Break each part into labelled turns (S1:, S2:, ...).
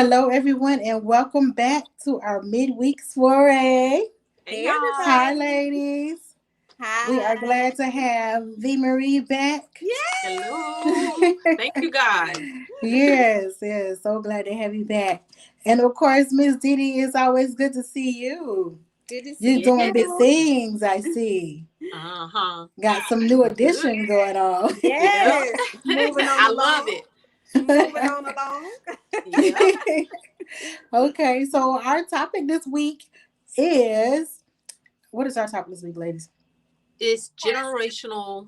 S1: Hello, everyone, and welcome back to our Midweek Soirée.
S2: Hey
S3: Hey
S1: Hi,
S2: y'all.
S3: everybody.
S1: ladies. We are
S3: Hi.
S1: glad to have V. Marie back.
S2: Hello. Thank you, God.
S1: Yes, so glad to have you back. And of course, Miss Didi, it's always good to see you.
S3: Good to
S1: You're
S3: see
S2: Yes.
S1: doing big
S3: you.
S1: things, I see.
S2: Uh-huh.
S1: Got some new
S2: Good.
S1: additions going on.
S2: Yep.
S3: Yes. Moving on
S2: I love
S3: along.
S2: it.
S3: Moving on along.
S2: Yep.
S1: Okay, so our topic this week is what is our topic this week, ladies?
S2: It's generational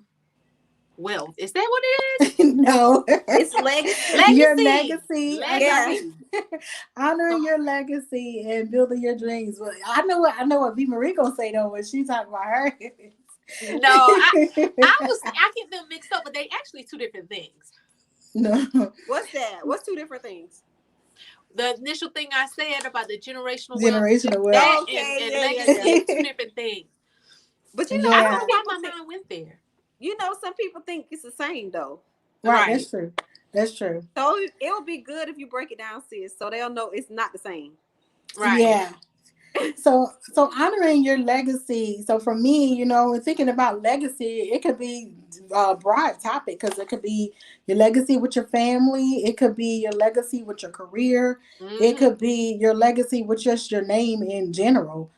S2: wealth. Is that what it is?
S1: No.
S3: It's legacy.
S1: Your
S2: Legacy.
S1: legacy. I got
S3: Yeah.
S2: Legacy. So,
S1: honoring your legacy and building your dreams. Well, I know what V Marie gonna say though when she talking about her.
S2: no, I get them mixed up, but they actually two different things.
S1: No.
S3: What's that? What's two different things?
S2: The initial thing I said about the generational wealth,
S1: Generational wealth.
S2: that
S3: Okay.
S2: and
S3: Yeah, yeah,
S2: legacy
S3: yeah.
S2: is two different things.
S3: But
S2: I don't
S1: Yeah.
S2: know
S3: some
S2: why
S3: people
S2: my
S3: think,
S2: mind went there.
S3: some people think it's the same though.
S1: Right,
S2: Right.
S1: that's true. That's true.
S3: So it'll be good if you break it down, sis, so they'll know it's not the same.
S2: Right.
S1: Yeah. So honoring your legacy. So for me, when thinking about legacy, it could be a broad topic because it could be your legacy with your family. It could be your legacy with your career. It
S2: Hmm.
S1: could be your legacy with just your name in general.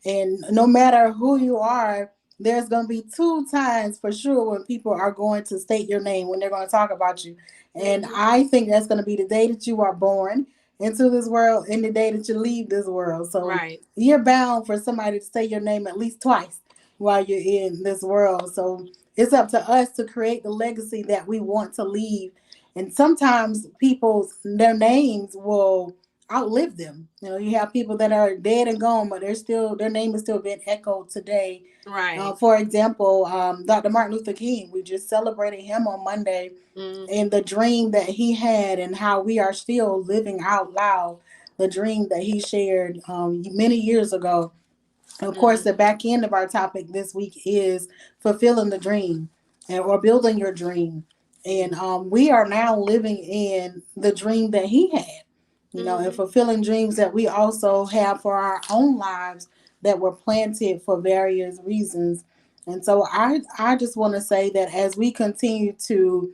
S1: And no matter who you are, there's going to be two times for sure when people are going to state your name, when they're going to talk about you. And
S3: Hmm.
S1: I think that's going to be the day that you are born into this world and the day that you leave this world. So
S2: Right.
S1: you're bound for somebody to say your name at least twice while you're in this world. So it's up to us to create the legacy that we want to leave. And sometimes their names will outlive them. You have people that are dead and gone, but their name is still being echoed today.
S2: Right.
S1: For example, Dr. Martin Luther King. We just celebrated him on Monday,
S2: Hmm.
S1: and the dream that he had, and how we are still living out loud the dream that he shared many years ago. Of course,
S2: Hmm.
S1: the back end of our topic this week is fulfilling the dream or building your dream. And we are now living in the dream that he had, and
S2: Hmm.
S1: fulfilling dreams that we also have for our own lives that were planted for various reasons. And so I just want to say that as we continue to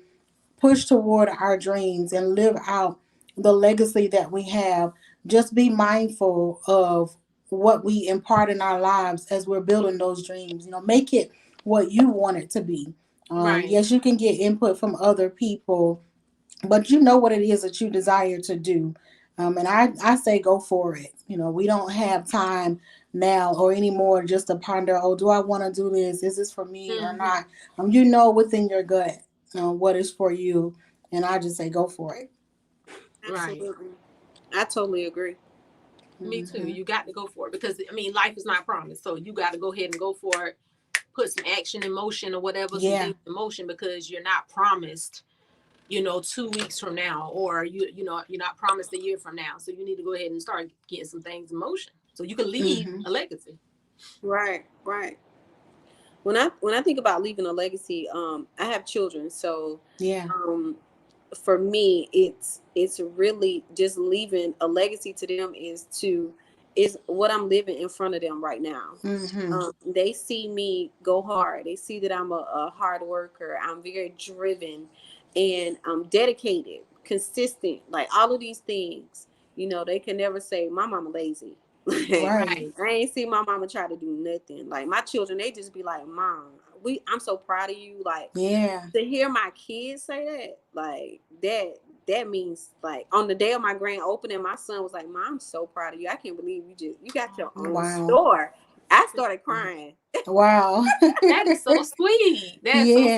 S1: push toward our dreams and live out the legacy that we have, just be mindful of what we impart in our lives as we're building those dreams. Make it what you want it to be.
S2: Right.
S1: Yes, you can get input from other people, but you know what it is that you desire to do. And I say go for it. We don't have time now or anymore just to ponder, oh, do I want to do this? Is this for me or
S2: Hmm.
S1: not? Within your gut what is for you. And I just say go for it.
S2: Right.
S3: Absolutely. I totally agree.
S2: Me too.
S1: Hmm.
S2: You got to go for it because life is not promised. So you got to go ahead and go for it. Put some action in motion or whatever, some
S1: Yeah.
S2: things in motion because you're not promised, 2 weeks from now, or you're not promised a year from now. So you need to go ahead and start getting some things in motion so you can leave
S1: Hmm.
S2: a legacy.
S3: Right. Right. When I think about leaving a legacy, I have children, so
S1: Yeah.
S3: um, for me, it's really just leaving a legacy to them is what I'm living in front of them right now.
S1: Hmm.
S3: They see me go hard. They see that I'm a hard worker. I'm very driven, and I'm dedicated, consistent. Like all of these things, they can never say my mama lazy. Like
S1: Right.
S2: Right.
S3: I ain't seen my mama try to do nothing. Like my children, they just be like, "Mom, I'm so proud of you." Like
S1: Yeah.
S3: to hear my kids say that, like that means like on the day of my grand opening, my son was like, "Mom, I'm so proud of you. I can't believe you got your own
S1: Wow.
S3: store." I started crying.
S1: Wow.
S2: That is so sweet. That's so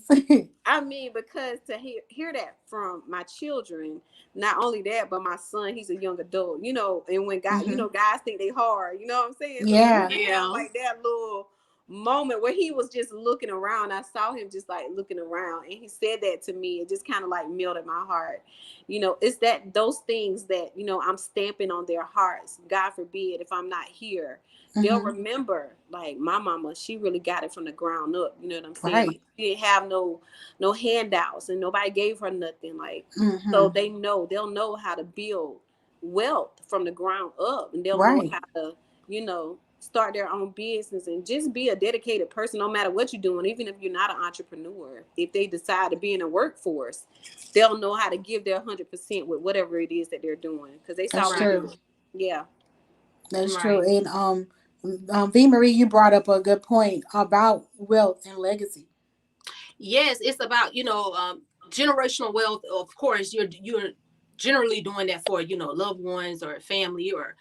S2: sweet.
S1: Yes.
S3: I mean, because to hear that from my children, not only that, but my son, he's a young adult, and when God,
S1: Hmm.
S3: guys think they hard, you know what I'm saying? So for him
S1: Yeah.
S3: to have
S2: Yeah.
S3: like that little moment where he was just looking around, I saw him just like looking around, and he said that to me. It just kind of like melted my heart. It's that those things that, I'm stamping on their hearts. God forbid if I'm not here, they'll
S1: Hmm.
S3: remember like my mama, she really got it from the ground up. You know what I'm saying? Like
S1: Right.
S3: she didn't have no handouts and nobody gave her nothing. Like so
S1: Hmm.
S3: they'll know how to build wealth from the ground up, and they'll know
S1: Right.
S3: how to, start their own business and just be a dedicated person no matter what you're doing. Even if you're not an entrepreneur, if they decide to be in a workforce, they'll know how to give their 100% with whatever it is that they're doing because they saw
S1: That's
S3: me
S2: Right.
S3: do
S1: true.
S3: it. Yeah.
S1: That's true.
S2: Right.
S1: And V Marie, you brought up a good point about wealth and legacy.
S2: Yes, it's about, generational wealth. Of course, you're generally doing that for, loved ones or family, or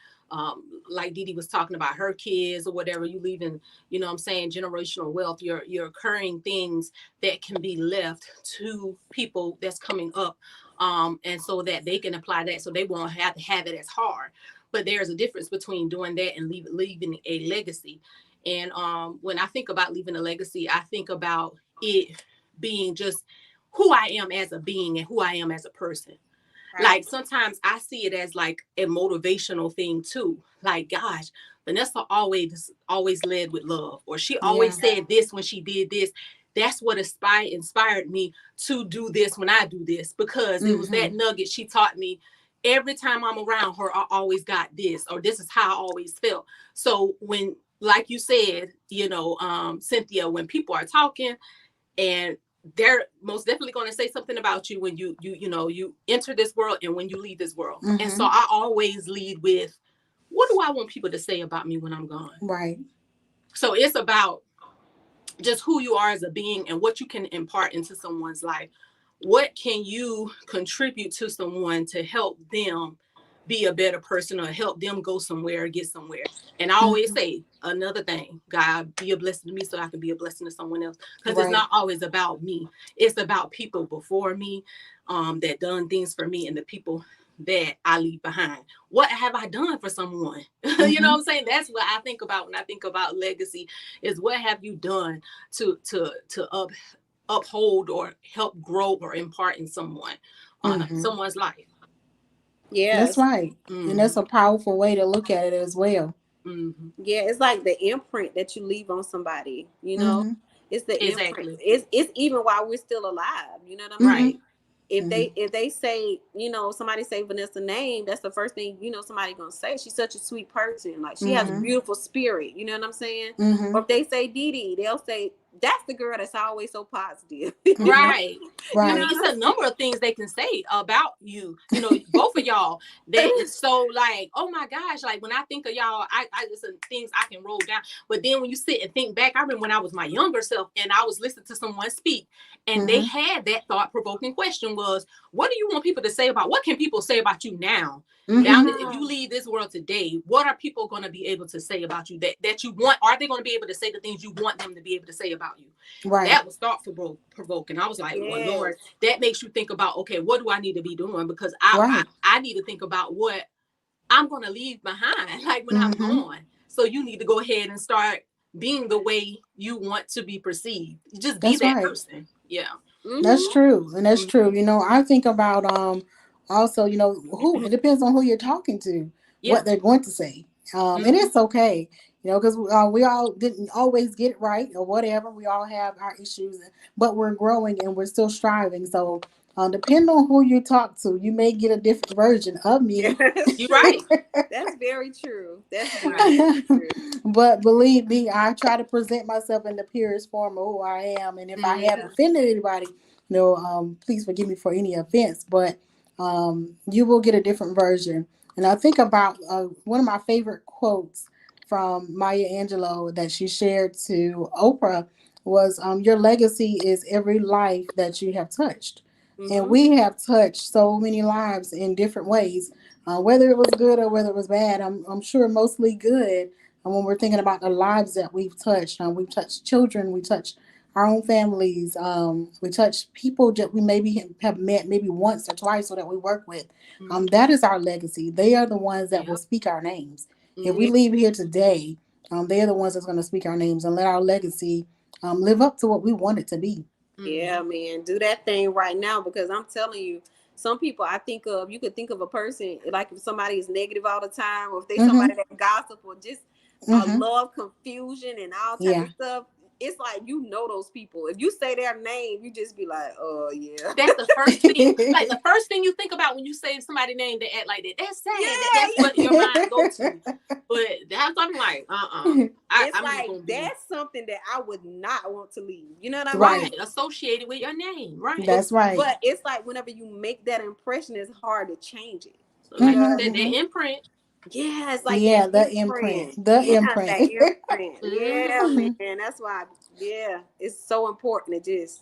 S2: like Didi was talking about, her kids or whatever. You leaving, what I'm saying, generational wealth. You're occurring things that can be left to people that's coming up, and so that they can apply that, so they won't have to have it as hard. But there's a difference between doing that and leaving a legacy. And when I think about leaving a legacy, I think about it being just who I am as a being and who I am as a person.
S3: Right.
S2: Like sometimes I see it as like a motivational thing too. Like, gosh, Vanessa always led with love, or she
S1: Yeah.
S2: always said this when she did this. That's what inspired me to do this when I do this, because it was
S1: Mm-hmm.
S2: that nugget she taught me. Every time I'm around her, I always got this, or this is how I always felt. So when, like you said, Cynthia, when people are talking, and they're most definitely going to say something about you when you enter this world and when you leave this world. And so
S1: Mm-hmm.
S2: I always lead with, what do I want people to say about me when I'm gone?
S1: Right.
S2: So it's about just who you are as a being and what you can impart into someone's life. What can you contribute to someone to help them be a better person, or help them go somewhere or get somewhere? And I always
S1: Mm-hmm.
S2: say another thing: God, be a blessing to me so I can be a blessing to someone else. Because it's
S1: Right.
S2: not always about me. It's about people before me, that done things for me, and the people that I leave behind. What have I done for someone? You know
S1: Mm-hmm.
S2: what I'm saying? That's what I think about when I think about legacy, is what have you done to uphold or help grow or impart in
S1: Mm-hmm.
S2: someone's life.
S1: That's
S3: Yes.
S1: right. And that's
S2: Mm-hmm.
S1: a powerful way to look at it as well.
S2: Mm-hmm.
S3: Yeah, it's like the imprint that you leave on somebody,
S1: Mm-hmm.
S3: It's the imprint.
S2: Exactly.
S3: It's even while we're still alive, you know what I'm
S1: Mm-hmm.
S3: saying?
S2: Right.
S3: If
S1: Mm-hmm.
S3: they say, somebody say Vanessa name, that's the first thing, somebody gonna say. She's such a sweet person. Like, she has a
S1: Mm-hmm.
S3: beautiful spirit, you know what I'm saying?
S1: Mm-hmm.
S3: Or if they say Didi, they'll say, that's the girl that's always so positive.
S1: Mm-hmm.
S2: Right.
S3: You
S2: I
S3: know
S2: mean,
S1: Right.
S2: it's
S3: what I'm
S2: a number of things they can say about you, both of y'all, that is so like, oh my gosh, like when I think of y'all, I just some things I can roll down. But then when you sit and think back, I remember when I was my younger self and I was listening to someone speak, and they
S1: Mm-hmm.
S2: had that thought-provoking question was, what do you want people to say about, what can people say about you now? Now
S1: Mm-hmm.
S2: that if you leave this world today, what are people going to be able to say about you that you want? Are they going to be able to say the things you want them to be able to say about you?
S1: Right.
S2: That was thought provoking. I was like, well,
S3: Yes.
S2: Lord, that makes you think about, okay, what do I need to be doing? Because I need to think about what I'm going to leave behind, like when I'm
S1: Mm-hmm.
S2: gone. So you need to go ahead and start being the way you want to be perceived. Just be
S1: That's
S2: that
S1: right.
S2: person. Yeah.
S1: That's
S3: Mm-hmm.
S1: true. And that's true.
S2: Mhm.
S1: I think about also, who it depends on who you're talking to,
S2: Yeah.
S1: what they're going to say. And
S2: Hmm.
S1: it's okay, because we all didn't always get it right or whatever. We all have our issues, but we're growing and we're still striving. So, depending on who you talk to, you may get a different version of me.
S3: That's
S2: You're
S3: true.
S2: right.
S3: That's very true. That's very,
S2: Right.
S3: very true.
S1: But believe me, I try to present myself in the purest form of who I am. And if I have
S2: Hmm.
S1: offended anybody, please forgive me for any offense. But you will get a different version. And I think about one of my favorite quotes from Maya Angelou that she shared to Oprah was, "Your legacy is every life that you have touched." And
S3: Mm-hmm.
S1: we have touched so many lives in different ways, whether it was good or whether it was bad. I'm sure mostly good. And when we're thinking about the lives that we've touched children, we touched our own families, we touch people that we maybe have met maybe once or twice or that we work with.
S2: Hmm.
S1: That is our legacy. They are the ones that will
S2: Yep.
S1: speak our names. If we
S3: Yeah.
S2: Hmm.
S1: leave here today, they are the ones that's going to speak our names and let our legacy live up to what we want it to be.
S3: Yeah,
S2: Hmm.
S3: man, do that thing right now because I'm telling you, some people I think of, you could think of a person like if somebody is negative all the time, or if they
S1: Mm-hmm.
S3: somebody that gossip or just
S1: Mm-hmm.
S3: love confusion and all type
S1: Yeah.
S3: of stuff. it's like, you know, those people. If you say their name, you just be like, oh yeah.
S2: That's the first thing. Like the first thing you think about when you say somebody's name, they act like that. That's sad. That's
S3: Yeah.
S2: what your mind go to. But that's I'm like,
S3: It's
S2: I'm just
S3: like,
S2: gonna be
S3: that's something that I would not want to leave. You know what I mean?
S2: right associated with your name, right?
S1: That's right.
S3: But it's like, whenever you make that impression, it's hard to change it.
S2: So
S3: You
S2: like
S3: know
S2: you
S3: what I
S2: said,
S1: Mm-hmm,
S2: that
S3: mean?
S2: imprint.
S3: Yeah, it's like
S1: yeah,
S3: that
S1: the imprint.
S3: imprint.
S1: The
S3: Yeah,
S1: imprint.
S3: that imprint. Yeah,
S2: Mm-hmm.
S3: man. That's why, yeah, it's so important to just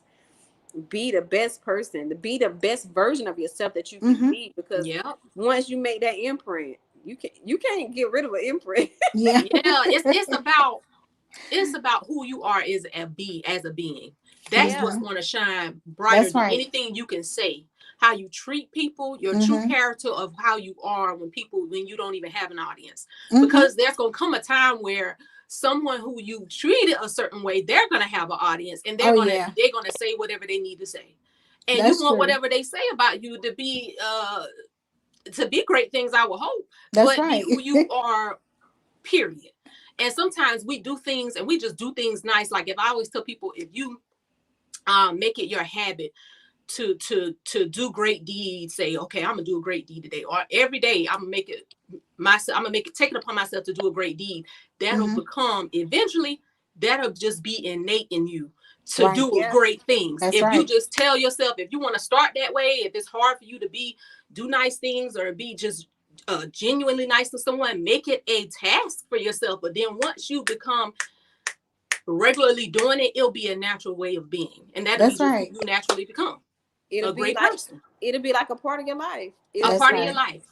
S3: be the best person, to be the best version of yourself that you can
S1: Mm-hmm.
S3: be. Because
S2: Yep.
S3: once you make that imprint, you can't get rid of an imprint.
S1: Yeah.
S2: Yeah. It's about who you are as a being. That's
S3: Yeah.
S2: what's
S1: Mm-hmm.
S2: going to shine brighter
S1: That's
S2: than
S1: right.
S2: anything you can say. How you treat people, your true
S1: Mm-hmm.
S2: character of how you are when you don't even have an audience.
S1: Mm-hmm.
S2: Because there's going to come a time where someone who you treated a certain way, they're going to have an audience, and
S1: Oh yeah,
S2: they're going to say whatever they need to say. And you
S1: that's
S2: want
S1: true.
S2: whatever they say about you to be great things, I will hope,
S1: That's
S2: but be
S1: right.
S2: who you are, period. And sometimes we do things and we just do things nice. Like if I always tell people, if you make it your habit to do great deeds, say, okay, I'm gonna do a great deed today, or every day I'm gonna make it take it upon myself to do a great deed. That'll
S1: Mm-hmm.
S2: become eventually, that'll just be innate in you to
S1: Right.
S2: do
S3: Yeah.
S2: great things.
S1: That's
S2: If you
S1: right.
S2: just tell yourself, if you want to start that way, if it's hard for you to do nice things or be just genuinely nice to someone, make it a task for yourself. But then once you become regularly doing it, it'll be a natural way of being, and that'll be
S1: That's
S2: just who
S1: right.
S2: you naturally become,
S3: It'll
S2: a
S3: be
S2: great
S3: like
S2: person,
S3: it'll be like a part of your life.
S2: a
S3: It'll
S1: That's
S2: part of your
S1: right.
S3: just
S2: life,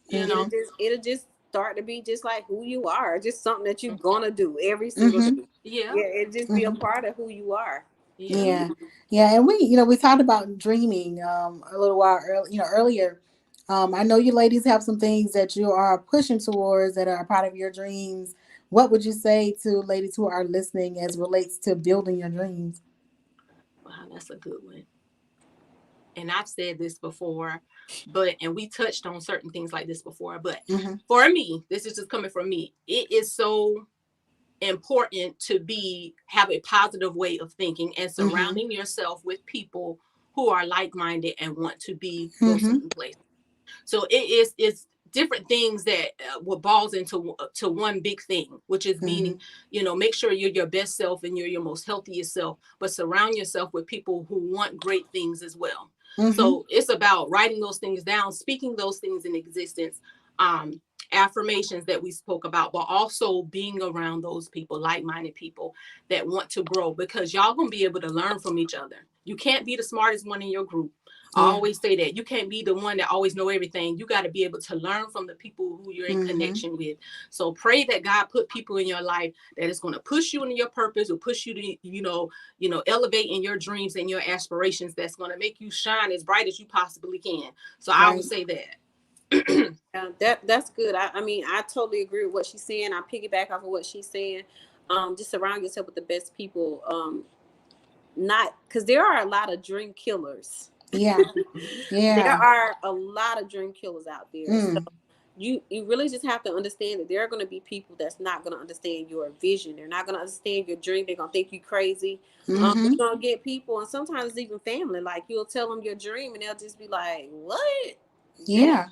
S2: you
S3: it'll
S1: Mm-hmm.
S2: know.
S3: just it'll just start to be just like who you are, just something that you're gonna do every single
S1: Mm-hmm.
S3: day.
S2: Yeah,
S3: Yeah, it just be a
S1: Mm-hmm.
S3: part of who you are.
S2: yeah.
S1: Yeah. Yeah. And we talked about dreaming a little while earlier. I know you ladies have some things that you are pushing towards that are a part of your dreams. What would you say to ladies who are listening as relates to building your dreams?
S2: Wow, that's a good one. And I've said this before, and we touched on certain things like this before, but
S1: Mm-hmm.
S2: for me, this is just coming from me. It is so important to have a positive way of thinking and
S1: Mm-hmm.
S2: surrounding yourself with people who are like-minded and want to go
S1: Mm-hmm.
S2: certain places. So it's different things that what balls into to one big thing, which is
S1: Mm-hmm.
S2: meaning, make sure you're your best self and you're your most healthiest self, but surround yourself with people who want great things as well.
S1: Mm-hmm.
S2: So it's about writing those things down, speaking those things in existence, um, affirmations that we spoke about, but also being around those people, like-minded people that want to grow, because y'all gonna be able to learn from each other. You can't be the smartest one in your group. I
S1: Yeah.
S2: always say that you can't be the one that always know everything. You got to be able to learn from the people who you're in
S1: Mm-hmm.
S2: connection with. So pray that God put people in your life that is going to push you into your purpose, or push you to, elevate in your dreams and your aspirations. That's going to make you shine as bright as you possibly can. So I would
S1: Right.
S2: say that.
S3: That's good. I mean, I totally agree with what she's saying. I piggyback off of what she's saying. Just surround yourself with the best people. Not because there are a lot of dream killers.
S1: Yeah.
S3: There
S1: Yeah.
S3: are a lot of dream killers out there. So
S1: Mm.
S3: you really just have to understand that there are going to be people that's not going to understand your vision. They're not going to understand your dream. They're going to think you crazy.
S1: Mm-hmm.
S3: You're going to get people, and sometimes it's even family. Like, you'll tell them your dream, and they'll just be like, "What? That
S1: Yeah.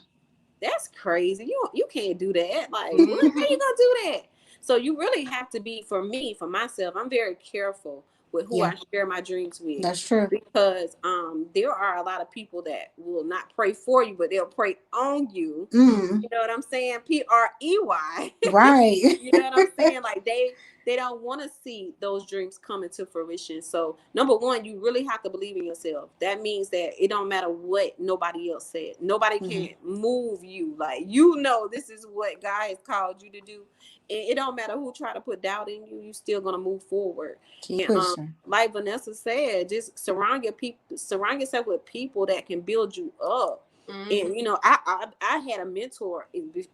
S3: that's crazy. You can't do that. Like, what? How
S2: Mm-hmm.
S3: you gonna do that?" So you really have to be, for me, for myself, I'm very careful with who
S1: Yeah.
S3: I share my dreams with,
S1: That's true.
S3: because there are a lot of people that will not pray for you, but they'll pray on you.
S1: Mm.
S3: You know what I'm saying? PREY.
S1: Right.
S3: You know what I'm saying? Like, they don't want to see those dreams come into fruition. So number one, you really have to believe in yourself. That means that it don't matter what nobody else said. Nobody
S1: Mm-hmm.
S3: can move you. Like, this is what God has called you to do. And it don't matter who try to put doubt in you. You still gonna move forward.
S1: Keep
S3: And
S1: pushing.
S3: like Vanessa said, just surround yourself with people that can build you up.
S2: Mm-hmm.
S3: And I had a mentor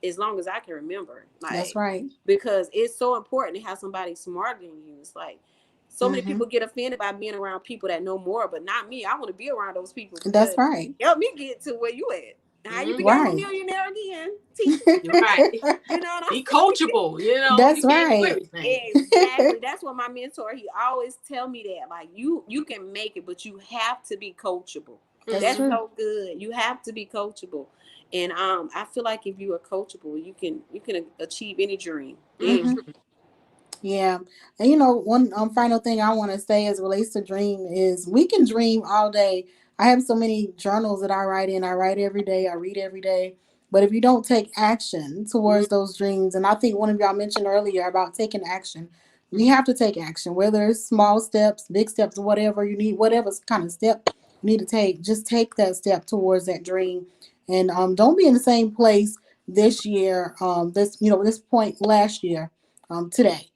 S3: as long as I can remember,
S1: That's
S3: like,
S1: right.
S3: because it's so important to have somebody smarter than you. It's like, so many
S1: Mm-hmm.
S3: people get offended by being around people that know more, but not me. I want to be around those people
S1: That's
S3: because
S1: right.
S3: help me get to where you at. How you became a
S2: Mm-hmm.
S1: Right.
S3: millionaire again? Teach
S2: Right.
S3: you know what I'm
S2: Be
S3: saying?
S2: coachable. You
S1: That's
S2: can't do
S1: right.
S2: everything.
S3: Exactly. That's what my mentor, he always tell me that. Like you can make it, but you have to be coachable.
S1: That's
S2: Mm-hmm.
S3: That's
S1: true.
S3: so good. You have to be coachable. And I feel like if you are coachable, you can achieve any dream.
S1: Hmm.
S2: Mm-hmm.
S1: Yeah. And you know, one final thing I want to say as relates to dream is we can dream all day. I have so many journals that I write in. I write every day, I read every day. But if you don't take action towards those dreams, and I think one of y'all mentioned earlier about taking action, we have to take action, whether it's small steps, big steps, whatever you need, whatever kind of step you need to take, just take that step towards that dream. And don't be in the same place this year, this point last year, today.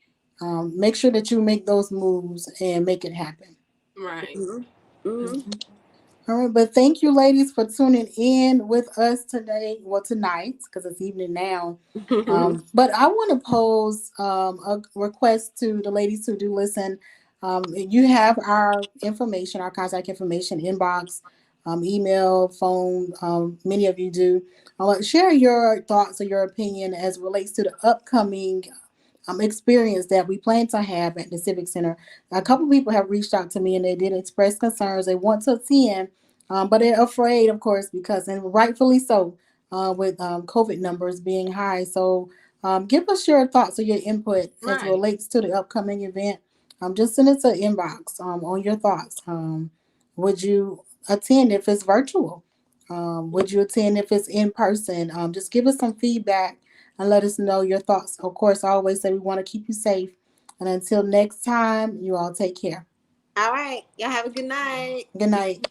S1: Make sure that you make those moves and make it happen.
S2: Right.
S3: Mm-hmm. Mm-hmm.
S1: Mhm. All right, but thank you, ladies, for tuning in with us today. Well, tonight, because it's evening now. But I want to pose a request to the ladies who do listen. You have our information, our contact information, inbox, email, phone. Many of you do. Share your thoughts or your opinion as relates to the upcoming experience that we plan to have at the Civic Center. A couple people have reached out to me and they did express concerns. They want to attend, but they're afraid, of course, because, and rightfully so, with COVID numbers being high. So give us your thoughts or your input as it
S2: Right.
S1: relates to the upcoming event. Just send it to inbox on your thoughts. Would you attend if it's virtual? Would you attend if it's in person? Just give us some feedback and let us know your thoughts. Of course, I always say we want to keep you safe. And until next time, you all take care.
S3: All right. Y'all have a good night.
S1: Good night.